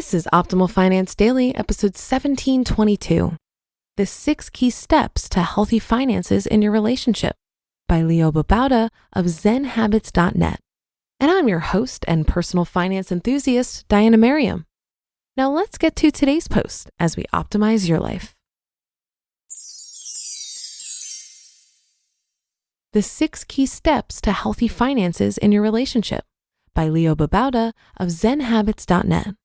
This is Optimal Finance Daily, episode 1722. The 6 Key Steps to Healthy Finances in Your Relationship by Babauta of Zen Habits.net. And I'm your host and personal finance enthusiast, Diana Merriam. Now let's get to today's post as we optimize your life. The 6 Key Steps to Healthy Finances in Your Relationship by Babauta of Zen Habits.net.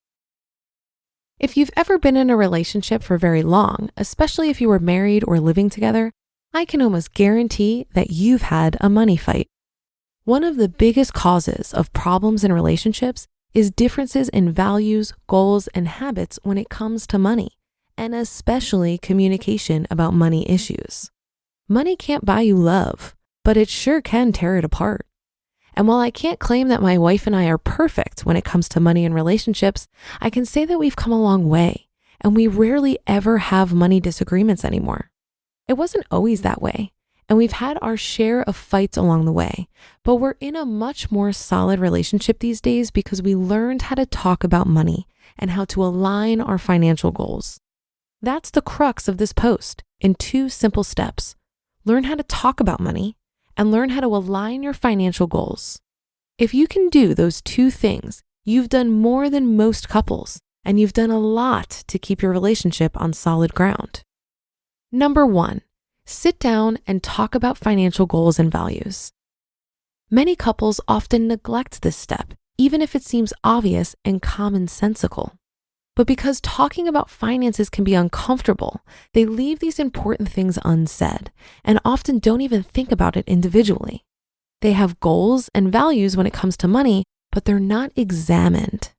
If you've ever been in a relationship for very long, especially if you were married or living together, I can almost guarantee that you've had a money fight. One of the biggest causes of problems in relationships is differences in values, goals, and habits when it comes to money, and especially communication about money issues. Money can't buy you love, but it sure can tear it apart. And while I can't claim that my wife and I are perfect when it comes to money and relationships, I can say that we've come a long way, and we rarely ever have money disagreements anymore. It wasn't always that way, and we've had our share of fights along the way, but we're in a much more solid relationship these days because we learned how to talk about money and how to align our financial goals. That's the crux of this post in 2 simple steps. Learn how to talk about money and learn how to align your financial goals. If you can do those 2 things, you've done more than most couples, and you've done a lot to keep your relationship on solid ground. Number 1, sit down and talk about financial goals and values. Many couples often neglect this step, even if it seems obvious and commonsensical. But because talking about finances can be uncomfortable, they leave these important things unsaid and often don't even think about it individually. They have goals and values when it comes to money, but they're not examined.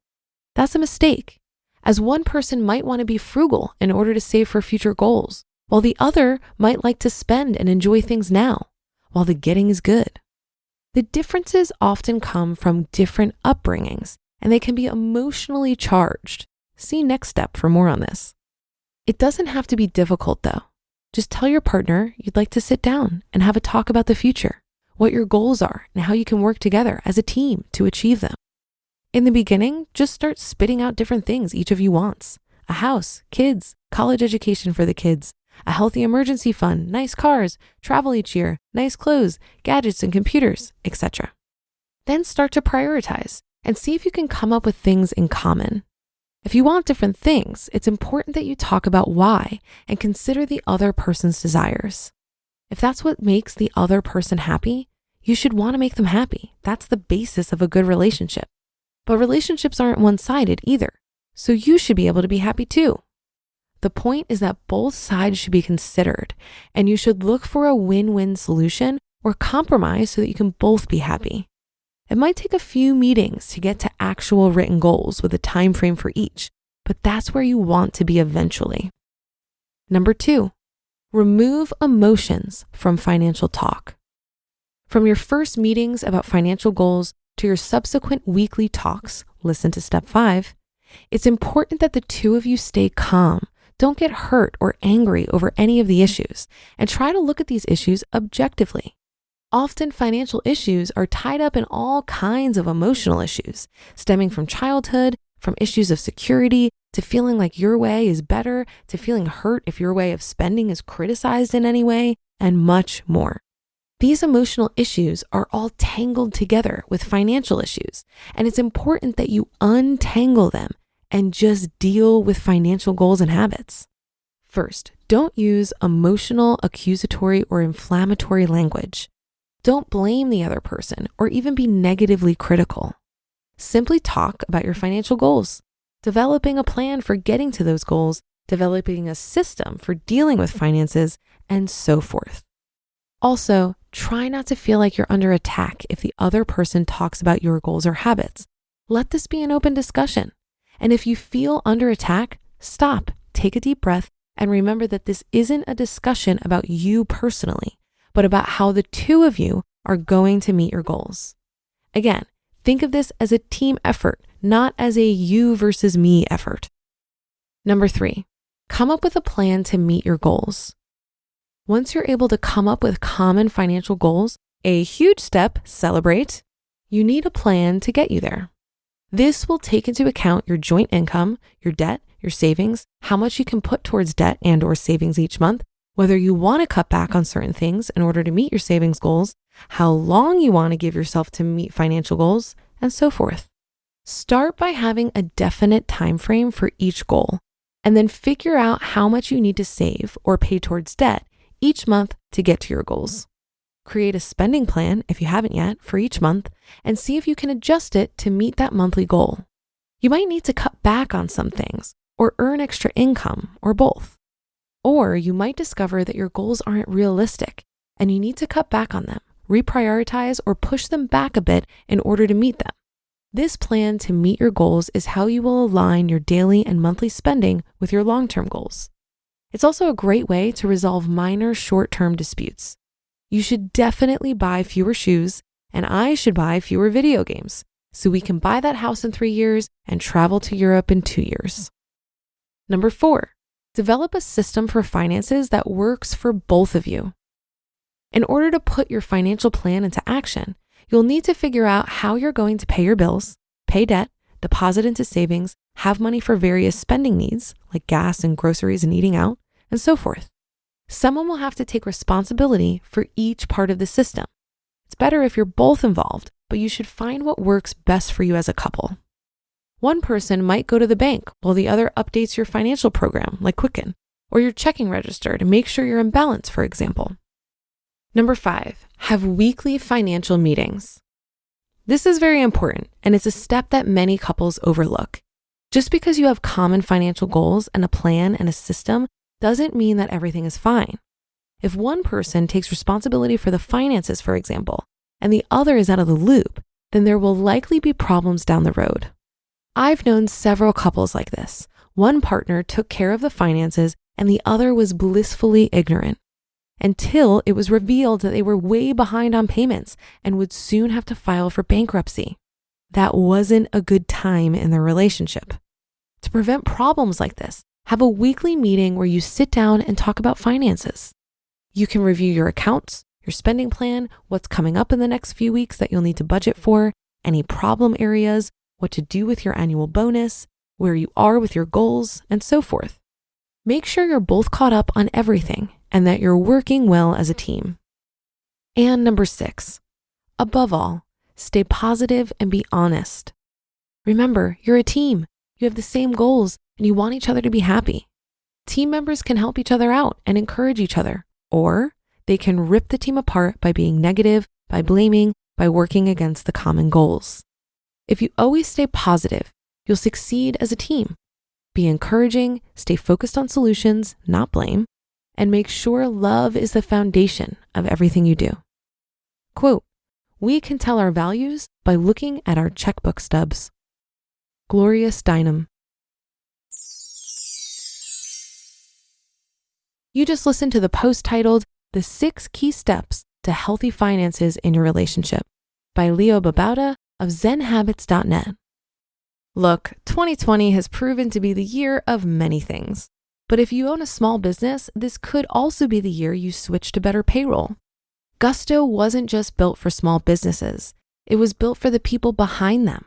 That's a mistake, as one person might want to be frugal in order to save for future goals, while the other might like to spend and enjoy things now, while the getting is good. The differences often come from different upbringings, and they can be emotionally charged. See next step for more on this. It doesn't have to be difficult though. Just tell your partner you'd like to sit down and have a talk about the future, what your goals are, and how you can work together as a team to achieve them. In the beginning, just start spitting out different things each of you wants. A house, kids, college education for the kids, a healthy emergency fund, nice cars, travel each year, nice clothes, gadgets and computers, etc. Then start to prioritize and see if you can come up with things in common. If you want different things, it's important that you talk about why and consider the other person's desires. If that's what makes the other person happy, you should want to make them happy. That's the basis of a good relationship. But relationships aren't one-sided either, so you should be able to be happy too. The point is that both sides should be considered, and you should look for a win-win solution or compromise so that you can both be happy. It might take a few meetings to get to actual written goals with a time frame for each, but that's where you want to be eventually. Number 2, remove emotions from financial talk. From your first meetings about financial goals to your subsequent weekly talks, listen to step 5, it's important that the 2 of you stay calm. Don't get hurt or angry over any of the issues, and try to look at these issues objectively. Often financial issues are tied up in all kinds of emotional issues, stemming from childhood, from issues of security, to feeling like your way is better, to feeling hurt if your way of spending is criticized in any way, and much more. These emotional issues are all tangled together with financial issues, and it's important that you untangle them and just deal with financial goals and habits. First, don't use emotional, accusatory, or inflammatory language. Don't blame the other person or even be negatively critical. Simply talk about your financial goals, developing a plan for getting to those goals, developing a system for dealing with finances, and so forth. Also, try not to feel like you're under attack if the other person talks about your goals or habits. Let this be an open discussion. And if you feel under attack, stop, take a deep breath, and remember that this isn't a discussion about you personally, but about how the 2 of you are going to meet your goals. Again, think of this as a team effort, not as a you versus me effort. Number 3, come up with a plan to meet your goals. Once you're able to come up with common financial goals, a huge step, celebrate, you need a plan to get you there. This will take into account your joint income, your debt, your savings, how much you can put towards debt and or savings each month, whether you want to cut back on certain things in order to meet your savings goals, how long you want to give yourself to meet financial goals, and so forth. Start by having a definite time frame for each goal, and then figure out how much you need to save or pay towards debt each month to get to your goals. Create a spending plan, if you haven't yet, for each month, and see if you can adjust it to meet that monthly goal. You might need to cut back on some things or earn extra income or both. Or you might discover that your goals aren't realistic and you need to cut back on them, reprioritize, or push them back a bit in order to meet them. This plan to meet your goals is how you will align your daily and monthly spending with your long-term goals. It's also a great way to resolve minor short-term disputes. You should definitely buy fewer shoes, and I should buy fewer video games so we can buy that house in 3 years and travel to Europe in 2 years. Number 4, develop a system for finances that works for both of you. In order to put your financial plan into action, you'll need to figure out how you're going to pay your bills, pay debt, deposit into savings, have money for various spending needs like gas and groceries and eating out, and so forth. Someone will have to take responsibility for each part of the system. It's better if you're both involved, but you should find what works best for you as a couple. One person might go to the bank while the other updates your financial program like Quicken, or your checking register to make sure you're in balance, for example. Number 5, have weekly financial meetings. This is very important, and it's a step that many couples overlook. Just because you have common financial goals and a plan and a system doesn't mean that everything is fine. If one person takes responsibility for the finances, for example, and the other is out of the loop, then there will likely be problems down the road. I've known several couples like this. One partner took care of the finances and the other was blissfully ignorant until it was revealed that they were way behind on payments and would soon have to file for bankruptcy. That wasn't a good time in their relationship. To prevent problems like this, have a weekly meeting where you sit down and talk about finances. You can review your accounts, your spending plan, what's coming up in the next few weeks that you'll need to budget for, any problem areas, what to do with your annual bonus, where you are with your goals, and so forth. Make sure you're both caught up on everything and that you're working well as a team. And number 6, above all, stay positive and be honest. Remember, you're a team. You have the same goals and you want each other to be happy. Team members can help each other out and encourage each other, or they can rip the team apart by being negative, by blaming, by working against the common goals. If you always stay positive, you'll succeed as a team. Be encouraging, stay focused on solutions, not blame, and make sure love is the foundation of everything you do. Quote, "We can tell our values by looking at our checkbook stubs." Gloria Steinem. You just listened to the post titled "The 6 Key Steps to Healthy Finances in Your Relationship" by Babauta of ZenHabits.net. Look, 2020 has proven to be the year of many things. But if you own a small business, this could also be the year you switch to better payroll. Gusto wasn't just built for small businesses. It was built for the people behind them.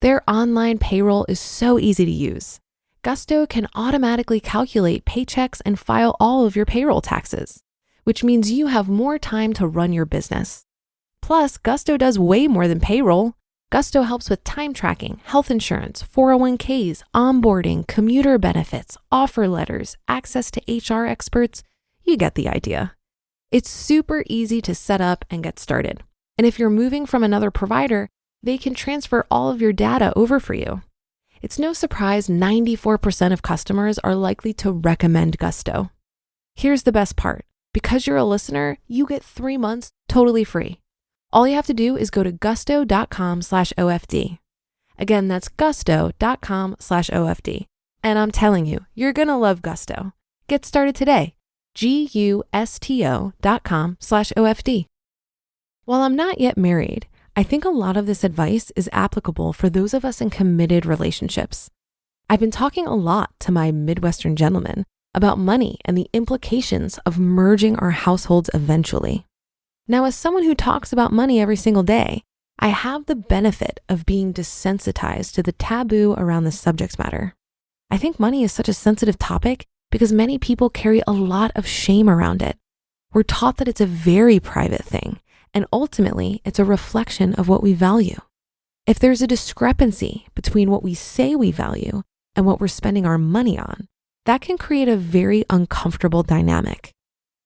Their online payroll is so easy to use. Gusto can automatically calculate paychecks and file all of your payroll taxes, which means you have more time to run your business. Plus, Gusto does way more than payroll. Gusto helps with time tracking, health insurance, 401ks, onboarding, commuter benefits, offer letters, access to HR experts. You get the idea. It's super easy to set up and get started. And if you're moving from another provider, they can transfer all of your data over for you. It's no surprise 94% of customers are likely to recommend Gusto. Here's the best part. Because you're a listener, you get 3 months totally free. All you have to do is go to gusto.com/OFD. Again, that's gusto.com/OFD. And I'm telling you, you're going to love Gusto. Get started today. gusto.com/OFD. While I'm not yet married, I think a lot of this advice is applicable for those of us in committed relationships. I've been talking a lot to my Midwestern gentlemen about money and the implications of merging our households eventually. Now, as someone who talks about money every single day, I have the benefit of being desensitized to the taboo around this subject matter. I think money is such a sensitive topic because many people carry a lot of shame around it. We're taught that it's a very private thing, and ultimately it's a reflection of what we value. If there's a discrepancy between what we say we value and what we're spending our money on, that can create a very uncomfortable dynamic.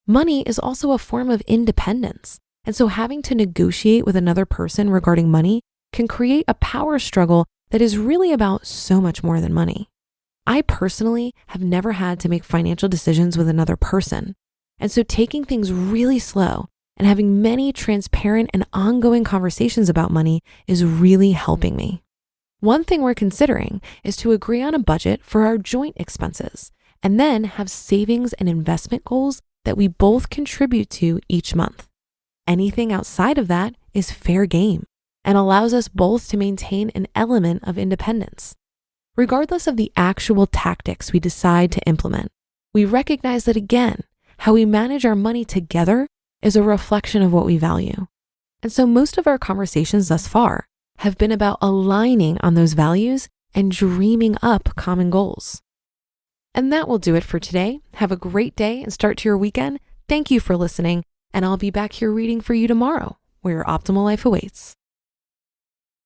Money is also a form of independence, and so having to negotiate with another person regarding money can create a power struggle that is really about so much more than money. I personally have never had to make financial decisions with another person, and so taking things really slow and having many transparent and ongoing conversations about money is really helping me. One thing we're considering is to agree on a budget for our joint expenses and then have savings and investment goals that we both contribute to each month. Anything outside of that is fair game and allows us both to maintain an element of independence. Regardless of the actual tactics we decide to implement, we recognize that again, how we manage our money together is a reflection of what we value. And so most of our conversations thus far have been about aligning on those values and dreaming up common goals. And that will do it for today. Have a great day and start to your weekend. Thank you for listening, and I'll be back here reading for you tomorrow, where your optimal life awaits.